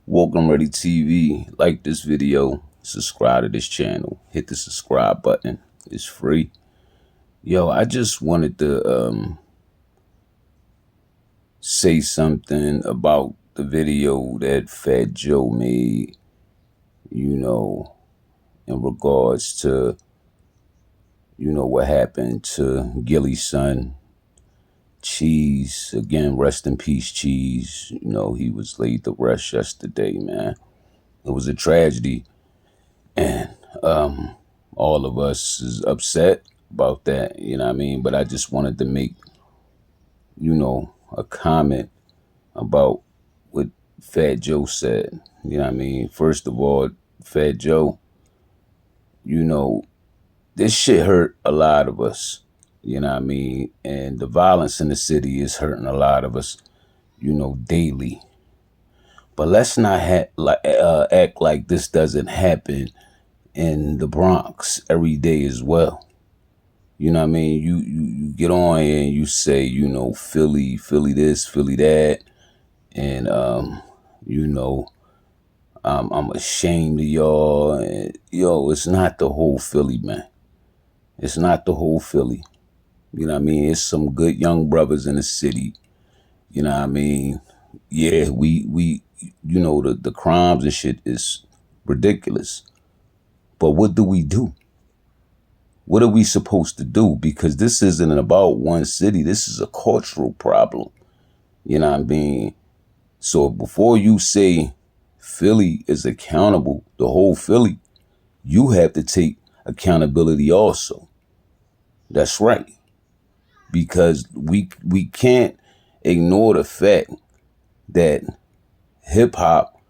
Welcome Ready TV. Like this video, subscribe to this channel, hit the subscribe button. It's free. Yo, I just wanted to say something about the video that Fat Joe made, in regards to, what happened to Gilly's son, Cheese. Again, rest in peace, Cheese. He was laid to rest yesterday, man. It was a tragedy. And all of us is upset about that, But I just wanted to make, a comment about what Fat Joe said. First of all, Fat Joe, this shit hurt a lot of us. And the violence in the city is hurting a lot of us, daily. But let's not act like this doesn't happen in the Bronx every day as well. You get on here and you say, Philly this, Philly that. And, I'm ashamed of y'all. And, it's not the whole Philly, man. It's not the whole Philly. It's some good young brothers in the city. Yeah, we the crimes and shit is ridiculous. But what do? What are we supposed to do? Because this isn't about one city. This is a cultural problem. So before you say Philly is accountable, the whole Philly, you have to take accountability also. That's right. Because we can't ignore the fact that hip hop,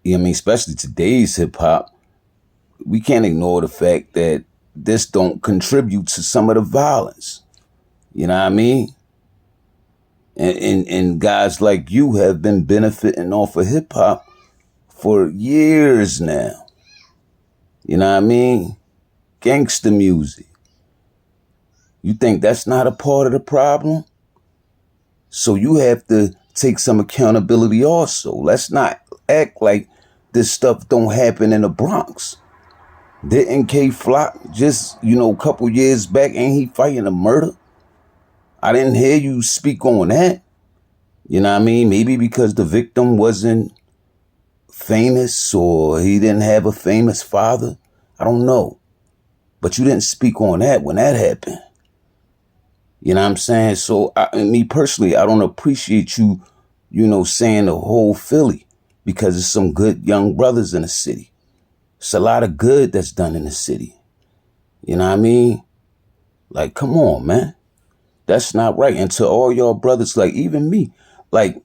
especially today's hip hop, we can't ignore the fact that this don't contribute to some of the violence. And guys like you have been benefiting off of hip hop for years now. Gangster music. You think that's not a part of the problem? So you have to take some accountability also. Let's not act like this stuff don't happen in the Bronx. Didn't K Flock just, a couple years back, ain't he fighting a murder? I didn't hear you speak on that. Maybe because the victim wasn't famous or he didn't have a famous father. I don't know. But you didn't speak on that when that happened. So me personally, I don't appreciate you, saying the whole Philly, because there's some good young brothers in the city. It's a lot of good that's done in the city. Like, come on, man. That's not right. And to all y'all brothers, like even me, like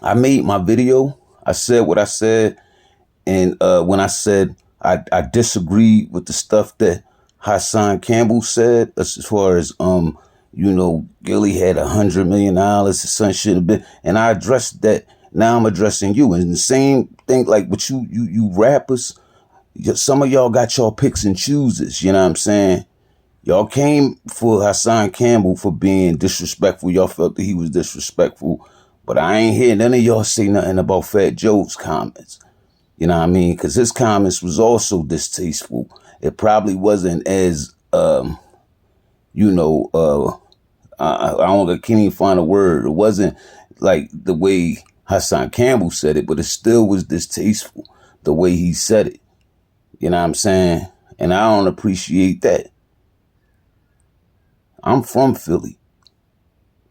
I made my video. I said what I said. And when I said I disagreed with the stuff that Hassan Campbell said, as far as, Gilly had $100 million, his son should have been. And I addressed that. Now I'm addressing you. And the same thing, like with you rappers, some of y'all got y'all picks and chooses. Y'all came for Hassan Campbell for being disrespectful. Y'all felt that he was disrespectful. But I ain't hear none of y'all say nothing about Fat Joe's comments. Because his comments was also distasteful. It probably wasn't as, I can't even find a word. It wasn't like the way Hassan Campbell said it, but it still was distasteful the way he said it. And I don't appreciate that. I'm from Philly.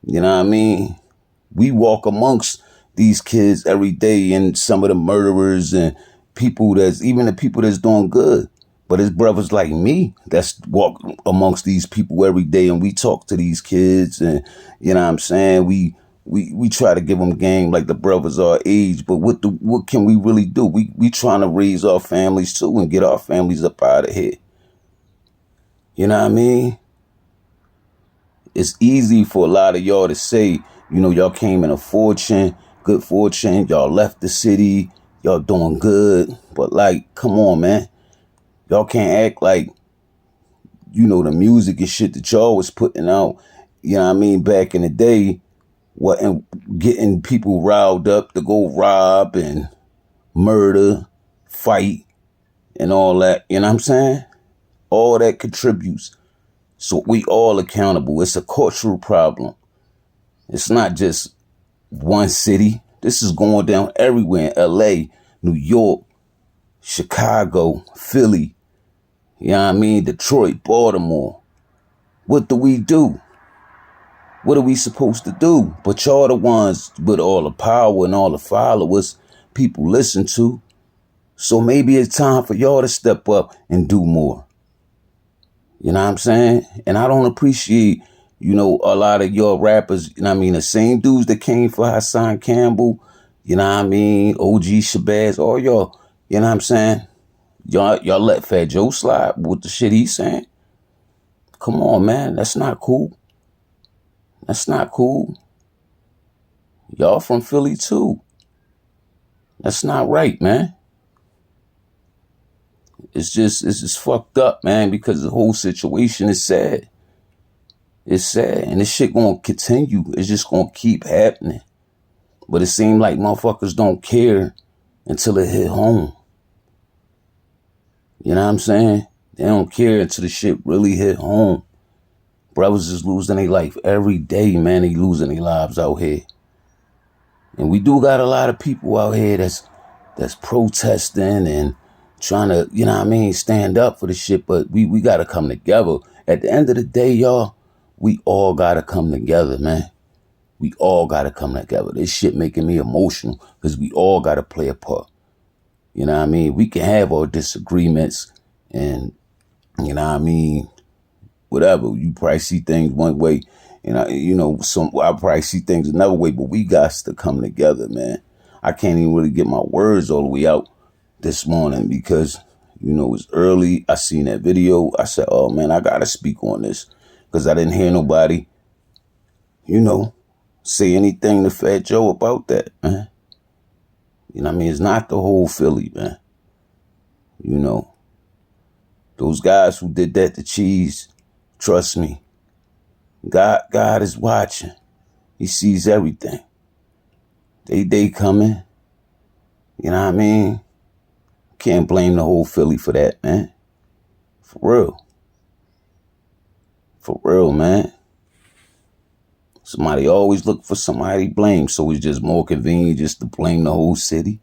We walk amongst these kids every day, and some of the murderers and even the people that's doing good. But it's brothers like me that's walk amongst these people every day, and we talk to these kids, and we try to give them game like the brothers our age. But what can we really do? We trying to raise our families too and get our families up out of here. It's easy for a lot of y'all to say, y'all came in good fortune, y'all left the city, y'all doing good. But like, come on, man. Y'all can't act like, the music and shit that y'all was putting out, back in the day, and getting people riled up to go rob and murder, fight, and all that. You know what I'm saying? All that contributes. So we all accountable. It's a cultural problem. It's not just one city. This is going down everywhere in LA, New York, Chicago, Philly, you know what I mean? Detroit, Baltimore. What do we do? What are we supposed to do? But y'all the ones with all the power and all the followers people listen to. So maybe it's time for y'all to step up and do more. You know what I'm saying? And I don't appreciate, a lot of y'all rappers, you know what I mean? The same dudes that came for Hassan Campbell, you know what I mean? OG Shabazz, all y'all, you know what I'm saying? Y'all let Fat Joe slide with the shit he's saying. Come on, man. That's not cool. That's not cool. Y'all from Philly too. That's not right, man. It's just fucked up, man, because the whole situation is sad. It's sad. And this shit gonna continue. It's just gonna keep happening. But it seems like motherfuckers don't care until it hit home. You know what I'm saying? They don't care until the shit really hit home. Brothers is losing their life every day, man. They losing their lives out here. And we do got a lot of people out here that's protesting and trying to, you know what I mean, stand up for the shit. But we got to come together. At the end of the day, y'all, we all got to come together, man. We all got to come together. This shit making me emotional because we all got to play a part. You know what I mean? We can have our disagreements and, you know what I mean, whatever. You probably see things one way, I probably see things another way, but we got to come together, man. I can't even really get my words all the way out this morning because, it's early. I seen that video. I said, oh, man, I got to speak on this because I didn't hear nobody, say anything to Fat Joe about that, man. You know what I mean? It's not the whole Philly, man. Those guys who did that to Cheese, trust me, God is watching. He sees everything. They coming. You know what I mean? Can't blame the whole Philly for that, man. For real. For real, man. Somebody always look for somebody to blame, so it's just more convenient just to blame the whole city.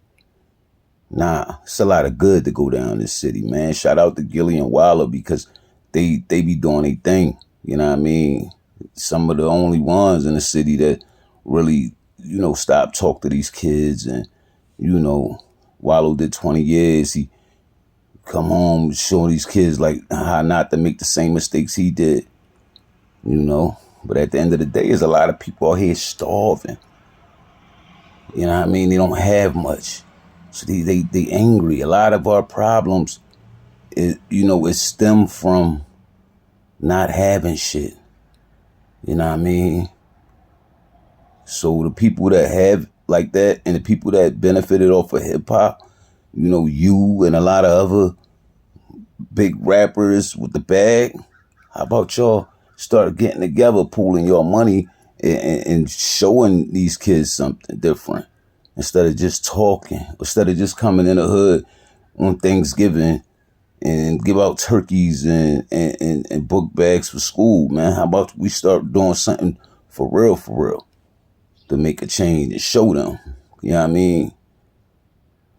Nah, it's a lot of good to go down in this city, man. Shout out to Gilly and Waller because they be doing their thing. You know what I mean? Some of the only ones in the city that really, stop talk to these kids. And, Wallow did 20 years. He come home showing these kids like how not to make the same mistakes he did, But at the end of the day, there's a lot of people out here starving. You know what I mean? They don't have much. So they angry. A lot of our problems, it stem from not having shit. You know what I mean? So the people that have like that and the people that benefited off of hip hop, you and a lot of other big rappers with the bag, how about y'all start getting together, pooling your money and showing these kids something different instead of just talking, instead of just coming in the hood on Thanksgiving and give out turkeys and book bags for school, man. How about we start doing something for real, to make a change and show them, you know what I mean?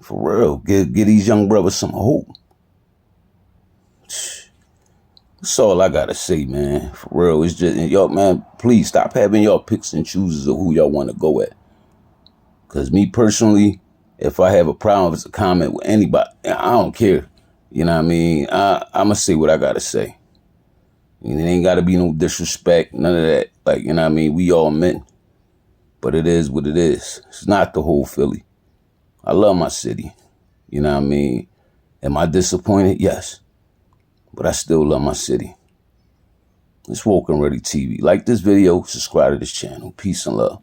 For real, give these young brothers some hope. That's all I gotta say, man. For real, it's just, y'all, man, please stop having y'all picks and chooses of who y'all want to go at. Because me personally, if I have a problem, if it's a comment with anybody, I don't care. You know what I mean? I'm going to say what I got to say. And it ain't got to be no disrespect, none of that. Like, you know what I mean? We all men. But it is what it is. It's not the whole Philly. I love my city. You know what I mean? Am I disappointed? Yes. But I still love my city. It's Woke and Ready TV. Like this video, subscribe to this channel. Peace and love.